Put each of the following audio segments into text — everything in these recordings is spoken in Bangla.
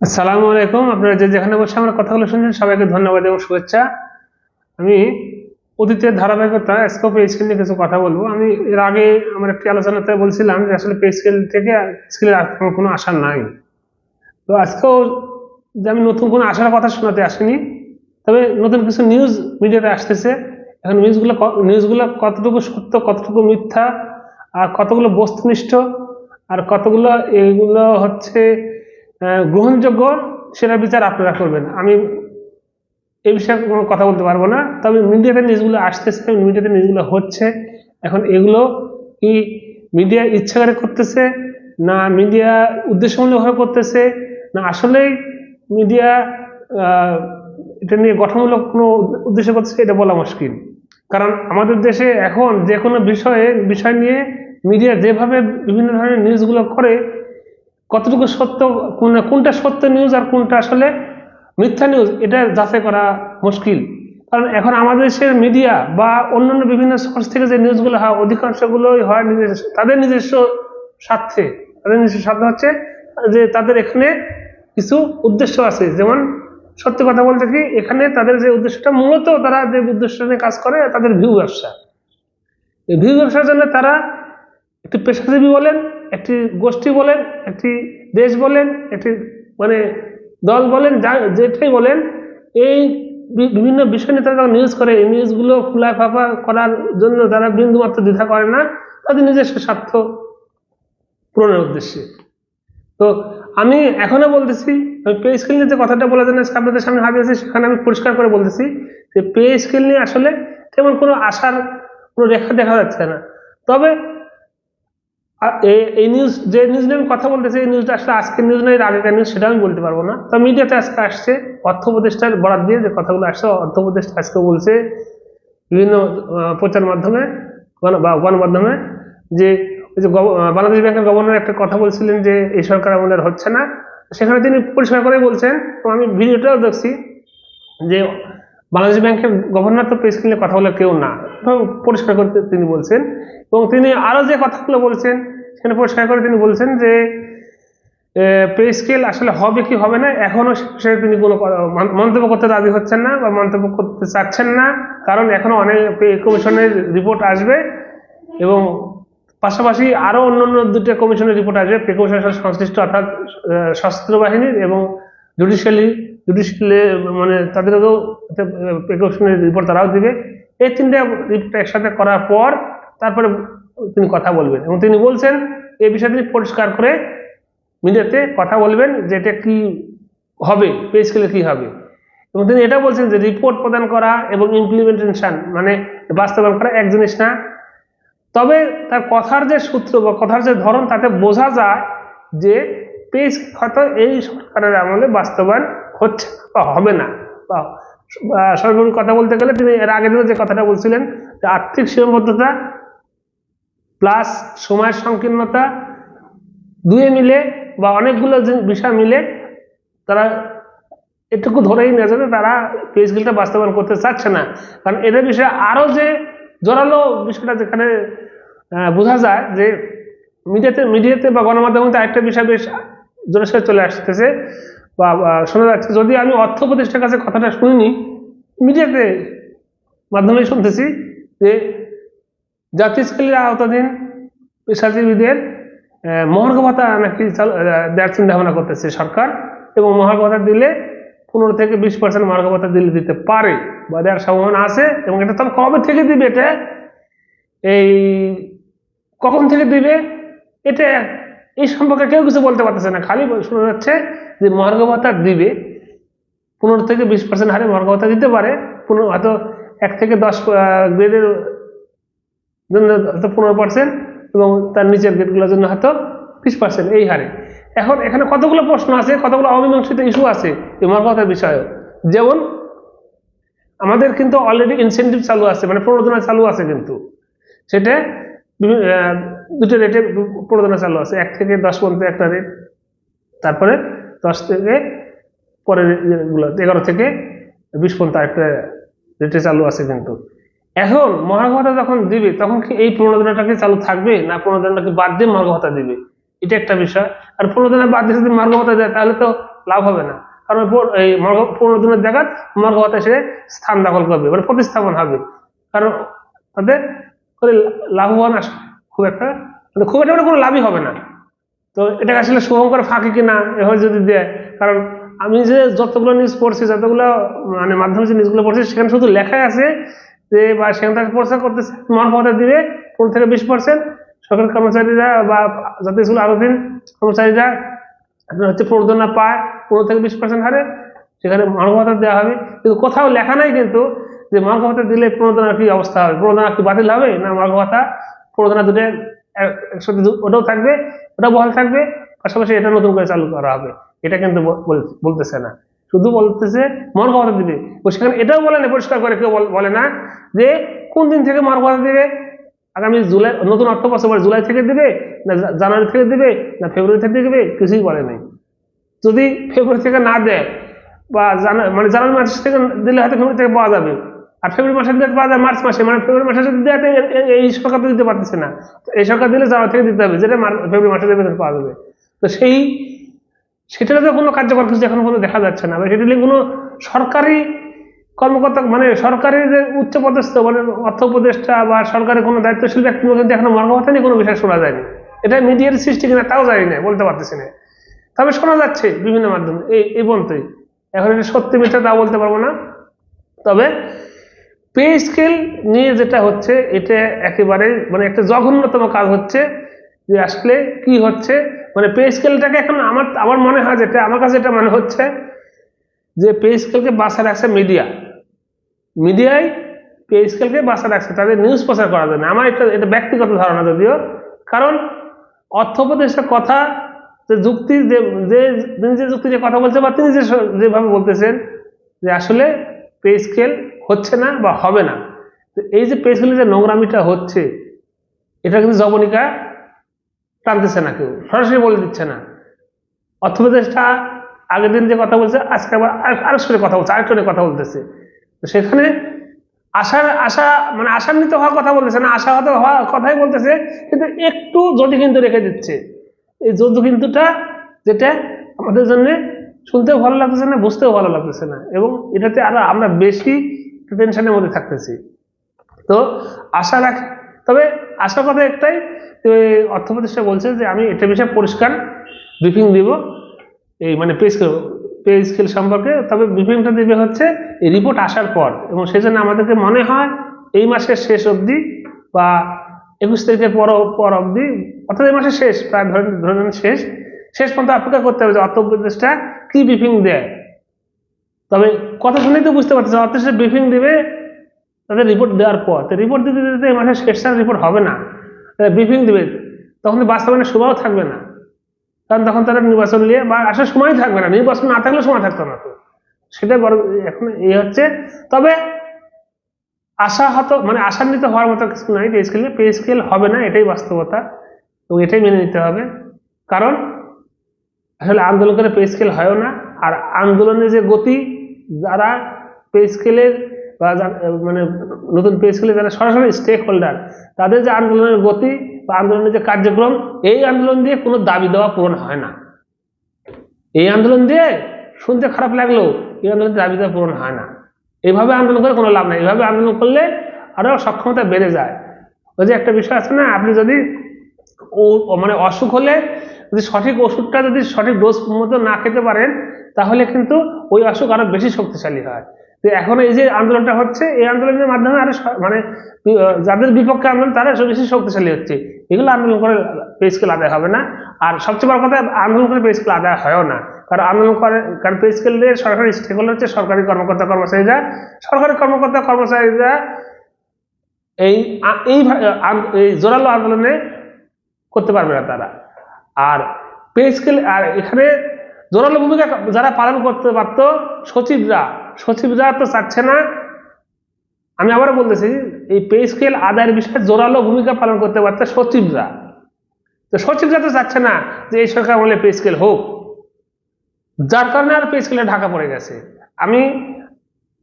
আসসালামু আলাইকুম। আপনারা যে যেখানে বসে আমার কথাগুলো শুনছেন সবাইকে ধন্যবাদ এবং শুভেচ্ছা। আমি অতীতের ধারাবাহিকতা স্কোপ পে স্কেল নিয়ে কিছু কথা বলবো। আমি এর আগে আমার একটি আলোচনাতে বলছিলাম যে আসলে পে স্কেল থেকে স্কেলের আমার কোনো আশা নাই। তো আজকেও যে আমি নতুন কোনো আশার কথা শোনাতে আসিনি, তবে নতুন কিছু নিউজ মিডিয়াতে আসতেছে। এখন নিউজগুলো কতটুকু সত্য, কতটুকু মিথ্যা, আর কতগুলো বস্তুনিষ্ঠ, আর কতগুলো এগুলো হচ্ছে গ্রহণযোগ্য, সেটার বিচার আপনারা করবেন। আমি এই বিষয়ে কোনো কথা বলতে পারবো না। তবে মিডিয়াতে নিউজগুলো আসতেছে, মিডিয়াতে নিউজগুলো হচ্ছে। এখন এগুলো কি মিডিয়া ইচ্ছা করে করতেছে, না মিডিয়া উদ্দেশ্যমূলকভাবে করতেছে, না আসলেই মিডিয়া এটা নিয়ে গঠনমূলক কোনো উদ্দেশ্য করতেছে, এটা বলা মুশকিল। কারণ আমাদের দেশে এখন যে কোনো বিষয় নিয়ে মিডিয়া যেভাবে বিভিন্ন ধরনের নিউজগুলো করে, কতটুকু সত্য, কোনটা সত্য নিউজ আর কোনটা আসলে মিথ্যা নিউজ, এটা যাচাই করা মুশকিল। কারণ এখন আমাদের দেশের মিডিয়া বা অন্যান্য বিভিন্ন সোর্স থেকে যে নিউজগুলো হয়, অধিকাংশগুলোই হয় তাদের নিজস্ব স্বার্থে। তাদের নিজস্ব স্বার্থ হচ্ছে যে তাদের এখানে কিছু উদ্দেশ্য আছে। যেমন সত্যি কথা বলতে কি, এখানে তাদের যে উদ্দেশ্যটা, মূলত তারা যে উদ্দেশ্য নিয়ে কাজ করে, তাদের ভিউ ব্যবসা। এই ভিউ ব্যবসার জন্য তারা একটি পেশাজীবী বলেন, একটি গোষ্ঠী বলেন, একটি দেশ বলেন, একটি মানে দল বলেন, যেটাই বলেন, এই বিভিন্ন বিষয় নিয়ে তারা যখন নিউজ করে, এই নিউজগুলো ফুলা ফাঁপা করার জন্য তারা বিন্দুমাত্র দ্বিধা করে না, তাদের নিজস্ব স্বার্থ পূরণের উদ্দেশ্যে। তো আমি এখনো বলতেছি, আমি পে স্কেল নিয়ে যে কথাটা বলার জন্য আপনাদের সামনে হাজির আছি, সেখানে আমি পরিষ্কার করে বলতেছি যে পে স্কেল নিয়ে আসলে তেমন কোনো আশার কোনো রেখা দেখা যাচ্ছে না। তবে এই নিউজ, যে নিউজ নিয়ে আমি কথা বলতেছি, এই নিউজটা আসলে আজকের নিউজ নয়, এর আগেকার নিউজ, সেটা আমি বলতে পারবো না। তো মিডিয়াতে আজকে আসছে, অর্থ উপদেষ্টার বরাত দিয়ে যে কথাগুলো আসছে, অর্থ উপদেষ্টা আজকে বলছে বিভিন্ন প্রচার মাধ্যমে বা গণমাধ্যমে যে বাংলাদেশ ব্যাংকের গভর্নর একটা কথা বলছিলেন যে এই সরকার আমাদের হচ্ছে না। সেখানে তিনি পরিষ্কার করে বলছেন, তো আমি ভিডিওটাও দেখছি, যে বাংলাদেশ ব্যাংকের গভর্নর তো প্রেস ক্লিনে কথা বলে কেউ না, পরিষ্কার করে তিনি বলছেন। এবং তিনি আরো যে কথাগুলো বলছেন, সেখানে পরিষ্কার করে তিনি বলছেন যে পে স্কেল আসলে হবে কি হবে না, এখনো সে তিনি কোনো মন্তব্য করতে রাজি হচ্ছেন না বা মন্তব্য করতে চাচ্ছেন না। কারণ এখনো অনেক পে কমিশনের রিপোর্ট আসবে, এবং পাশাপাশি আরো অন্যান্য দুটো কমিশনের রিপোর্ট আসবে, পে কমিশনের সাথে সংশ্লিষ্ট, অর্থাৎ সশস্ত্র বাহিনীর এবং জুডিশিয়ালি মানে তাদেরও পে কমিশনের রিপোর্ট তারাও দিবে। এই তিনটা রিপোর্ট একসাথে করার পর তারপরে তিনি কথা বলবেন, এবং তিনি বলছেন এই বিষয়ে তিনি পরিষ্কার করে মিডিয়াতে কথা বলবেন যে এটা কি হবে, পে স্কেলে কি হবে। এবং তিনি এটা বলছেন যে রিপোর্ট প্রদান করা এবং ইমপ্লিমেন্টেশন, মানে বাস্তবায়ন করা এক জিনিস না। তবে তার কথার যে সূত্র বা কথার যে ধরন, তাতে বোঝা যায় যে পে স্কেল হয়তো এই সরকারের আমলে বাস্তবায়ন হচ্ছে বা হবে না। বা সর্বোপরি কথা বলতে গেলে তিনি এর আগের দিনে যে কথাটা বলছিলেন, যে আর্থিক সীমাবদ্ধতা প্লাস সময়ের সংকীর্ণতা দুয়ে মিলে বা অনেকগুলো বিষয় মিলে তারা এটুকু ধরেই নিয়ে যাবে, তারা পে স্কেলটা বাস্তবায়ন করতে চাচ্ছে না। কারণ এদের বিষয়ে আরো যে জোরালো বিষয়টা যেখানে বোঝা যায়, যে মিডিয়াতে বা গণমাধ্যমে আরেকটা বিষয় বেশ জোরের চলে আসতেছে বা শোনা যাচ্ছে, যদি আমি অর্থ উপদেষ্টার কাছে কথাটা শুনিনি, মিডিয়াতে মাধ্যমে শুনতেছি যে জাতীয় স্কেলের আওতাধীন পেশাজীবীদের মহার্ঘ ভাতা নাকি দেওয়ার চিন্তা ভাবনা করতেছে সরকার, এবং মহার্ঘ ভাতা দিলে 15 থেকে 20% মহার্ঘ ভাতা দিতে পারে বা দেওয়ার সম্ভাবনা আছে। এবং এটা তবে কবে থেকে দিবে, এটা এই কখন থেকে দিবে, এটা এই সম্পর্কে কেউ কিছু বলতে পারতেছে না। খালি শোনা যাচ্ছে যে মহার্ঘ ভাতা দিবে, 15 থেকে 20% হারে মহার্ঘ ভাতা দিতে পারে, হয়তো 1 থেকে 10 গ্রেডের জন্য হয়তো 15%, এবং তার নিচের গ্রেডগুলোর জন্য হয়তো 20% এই হারে। এখন এখানে কতগুলো প্রশ্ন আছে, কতগুলো অমীমাংসিত ইস্যু আছে এই মহার্ঘ ভাতার বিষয়ে। যেমন আমাদের কিন্তু অলরেডি ইনসেন্টিভ চালু আছে, মানে প্রণোদনা চালু আছে, কিন্তু সেটা দুটো রেটে প্রণোদনা চালু আছে, 1 থেকে 10 পর্যন্ত একটা রেট, তারপরে 10 থেকে পরের 11 থেকে 20 পর্যন্ত একটা রেটে চালু আছে। কিন্তু এখন মহার্ঘ ভাতা যখন দিবে, তখন কি এই প্রণোদনাটা কি চালু থাকবে, না প্রণোদনাটা কি বাদ দিয়ে মহার্ঘ ভাতা দিবে, এটা একটা বিষয়। আর প্রণোদনা বাদ দিয়ে যদি মহার্ঘ ভাতা দেয়, তাহলে তো লাভ হবে না, কারণ এই 15 দিনের জায়গা মর্গ ভাতা সে স্থান দখল করবে, মানে প্রতিস্থাপন হবে, কারণ তাদের করে লাভবান খুব একটা মানে খুব একটা কোনো লাভই হবে না। তো এটাকে আসলে শুভঙ্কর ফাঁকি কিনা এভাবে যদি দেয়, কারণ আমি যে যতগুলো নিউজ পড়ছি, যতগুলো মানে মাধ্যমে যে নিউজগুলো পড়ছি, সেখানে শুধু লেখাই আছে যে বা সেখানে তারা প্রচার করতেছে মর্গ ভাতা দিবে 15 থেকে 20%, সরকারি কর্মচারীরা বা জাতীয় স্কুল আরোধীন কর্মচারীরা আপনার হচ্ছে প্রণোদনা পায় 15 থেকে 20% হারে, সেখানে মর্গ ভাতা দেওয়া হবে। কিন্তু কোথাও লেখা নাই কিন্তু যে মর্গ ভাতা দিলে প্রণোদনার কি অবস্থা হবে, প্রণোদনা কি বাতিল হবে না মর্গ ভাতা প্রণোদনা দুটো একসাথে ওটাও থাকবে, ওটা বহাল থাকবে, পাশাপাশি এটা নতুন করে চালু করা হবে, এটা কিন্তু বলতেছে না, শুধু বলতেছে মর্গ ভাতা দিবে। সেখানে এটাও বলে না পরিষ্কার করে, কেউ বলে না যে কোন দিন থেকে মর্গ ভাতা দিবে, আগামী জুলাই নতুন অর্থ বছর জুলাই থেকে দিবে না জানুয়ারি থেকে দিবে না ফেব্রুয়ারি থেকে দিবে, কিছুই বলে নাই। যদি ফেব্রুয়ারি থেকে না দেয় বা মানে জানুয়ারি মাস থেকে দিলে হয়তো ফেব্রুয়ারি থেকে পাওয়া যাবে, আর ফেব্রুয়ারি মাসে দিলে পাওয়া যায় মার্চ মাসে, মানে ফেব্রুয়ারি মাসে যদি দেয় এই সরকার তো দিতে পারতেছে না, এই সরকার দিলে জানুয়ারি থেকে দিতে হবে, যেটা ফেব্রুয়ারি মাসে দেবে পাওয়া যাবে। তো সেটা তো কোনো কার্যকর কিছু এখন পর্যন্ত দেখা যাচ্ছে না, সেটা কোনো সরকারি কর্মকর্তা মানে সরকারি যে উচ্চপদস্থ মানে অর্থ উপদেষ্টা বা সরকারি কোনো দায়িত্বশীল ব্যক্তি কিন্তু এখন মর্গ ভাতা নিয়ে কোনো বিষয় শোনা যায়নি। এটা মিডিয়ার সৃষ্টি কিনা তাও জানি না, বলতে পারতেছি না, তবে শোনা যাচ্ছে বিভিন্ন মাধ্যমে এই পর্যন্তই। এখন এটা সত্যি মিথ্যা তা বলতে পারবো না। তবে পে স্কেল নিয়ে যেটা হচ্ছে এটা একেবারে মানে একটা জঘন্যতম কাজ হচ্ছে, যে আসলে কি হচ্ছে মানে পে স্কেলটাকে এখন আমার মনে হয় যেটা আমার কাছে এটা মনে হচ্ছে যে পে স্কেলকে বাঁচা রাখছে মিডিয়ায় পে স্কেলকে বাঁচা রাখছে তাদের নিউজ প্রচার করার জন্য। আমার এটা ব্যক্তিগত ধারণা যদিও, কারণ অর্থ উপদেষ্টার কথা যে যুক্তি যে যুক্তি যে কথা বলছে বা তিনি যেভাবে বলতেছেন যে আসলে পে স্কেল হচ্ছে না বা হবে না, তো এই যে পে স্কেলের যে নোংরামিটা হচ্ছে এটা কিন্তু জবনিকা টানতেছে না, কেউ সরাসরি বলে দিচ্ছে না। অর্থ উপদেষ্টা আগের দিন যে কথা বলছে আজকে আবার আরেকজনের কথা বলছে, আরেকজনের কথা বলতেছে, তো সেখানে মানে আশান্বিত হওয়ার কথা বলতেছে না, আশাহত হওয়ার কথাই বলতেছে, কিন্তু একটু যদি কিন্তু রেখে দিচ্ছে। এই যদি কিন্তুটা যেটা আমাদের জন্য শুনতেও ভালো লাগতেছে না, বুঝতেও ভালো লাগতেছে না, এবং এটাতে আরো আমরা বেশি টেনশনের মধ্যে থাকতেছি। তো আশা রাখি, তবে আশার কথা একটাই, অর্থ উপদেষ্টা বলছে যে আমি এটা বিষয়ে পরিষ্কার ব্রিফিং দিব এই মানে পে স্কেল সম্পর্কে, তবে ব্রিফিংটা দিবে হচ্ছে এই রিপোর্ট আসার পর, এবং সেজন্য আমাদেরকে মনে হয় এই মাসের শেষ অবধি বা 21 তারিখের পর অবধি, অর্থাৎ এই মাসের শেষ প্রায় ধরেন শেষ পর্যন্ত অপেক্ষা করতে হবে যে অর্থ উপদেষ্টা কি ব্রিফিং দেয়। তবে কথা শুনেই তো বুঝতে পারতেছে অর্থ ব্রিফিং দিবে তাদের রিপোর্ট দেওয়ার পর, তো রিপোর্ট দিতে দিতে এই মাসের শেষ রিপোর্ট হবে না, ব্রিফিং দিবে, তখন বাস্তবায়নের সুবাও থাকবে না, কারণ তখন তারা নির্বাচন নিয়ে বা আসার সময় থাকবে না, নির্বাচন না থাকলে সময় থাকতো না, তো সেটা বড় এখন এই হচ্ছে। তবে মানে আশান্বিত হওয়ার মতো কিছু নাই, পে স্কেল হবে না, এটাই বাস্তবতা এবং এটাই মেনে নিতে হবে, কারণ আসলে আন্দোলন করে পে স্কেল হয়ও না। আর আন্দোলনের যে গতি, যারা পে স্কেলের বা মানে নতুন পে স্কেলে যারা সরাসরি স্টেক হোল্ডার, তাদের যে আন্দোলনের গতি বা আন্দোলনের যে কার্যক্রম, এই আন্দোলন দিয়ে কোনো দাবি দেওয়া পূরণ হয় না। এই আন্দোলন দিয়ে শুনতে খারাপ লাগলেও এই আন্দোলনের দাবি দেওয়া পূরণ হয় না। এইভাবে আন্দোলন করে কোনো লাভ নাই, এইভাবে আন্দোলন করলে আরো সক্ষমতা বেড়ে যায়। ওই যে একটা বিষয় আছে না, আপনি যদি মানে অসুখ হলে যদি সঠিক ওষুধটা যদি সঠিক ডোজ মতো না খেতে পারেন, তাহলে কিন্তু ওই অসুখ আরো বেশি শক্তিশালী হয়। তো এখন এই যে আন্দোলনটা হচ্ছে, এই আন্দোলনের মাধ্যমে আরো মানে যাদের বিপক্ষে আন্দোলন তারা বেশি শক্তিশালী হচ্ছে। এগুলো আন্দোলন করে পে স্কেল আদায় হবে না। আর সবচেয়ে বড় কথা, আন্দোলন করে পে স্কেল আদায় হয়ও না, কারণ আন্দোলন করে, কারণ পে স্কেল দিয়ে সরকারি স্টেক হোল্ডার হচ্ছে সরকারি কর্মকর্তা কর্মচারীরা এই জোরালো আন্দোলনে করতে পারবে না তারা। আর পে স্কেল, আর এখানে জোরালো ভূমিকা যারা পালন করতে পারত সচিবরা তো চাচ্ছে না। আমি আবারও বলতেছি, এই পে স্কেল আদায়ের বিষয়ে জোরালো ভূমিকা পালন করতে পারত সচিবরা, তো সচিবরা তো চাচ্ছে না যে এই সরকার আমলে পে স্কেল হোক, যার কারণে আর পে স্কেলে ঢাকা পড়ে গেছে। আমি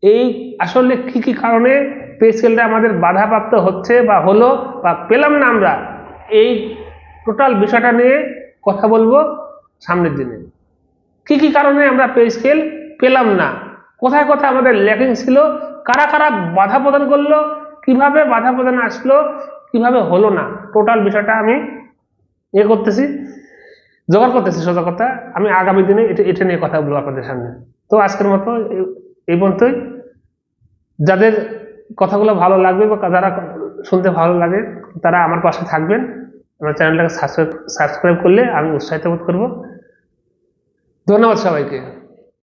এই আসলে কি কারণে পে স্কেলটা আমাদের বাধাপ্রাপ্ত হচ্ছে বা হলো বা পেলাম না আমরা, এই টোটাল বিষয়টা নিয়ে কথা বলবো সামনের দিনে। কি কি কারণে আমরা পে স্কেল পেলাম না, কোথায় কোথায় আমাদের ল্যাকিং ছিল, কারা কারা বাধা প্রদান করলো, কিভাবে বাধা প্রদান আসলো, কিভাবে হলো না, টোটাল বিষয়টা আমি করতেছি, জোগাড় করতেছি সোজা কথা। আমি আগামী দিনে এটা নিয়ে কথা বলবো আপনাদের সামনে। তো আজকের মতো এই পর্যন্তই। যাদের কথাগুলো ভালো লাগবে বা যারা শুনতে ভালো লাগে তারা আমার পাশে থাকবেন, আমার চ্যানেলটাকে সাবস্ক্রাইব করলে আমি উৎসাহিত বোধ করবো। ধন্যবাদ সবাইকে।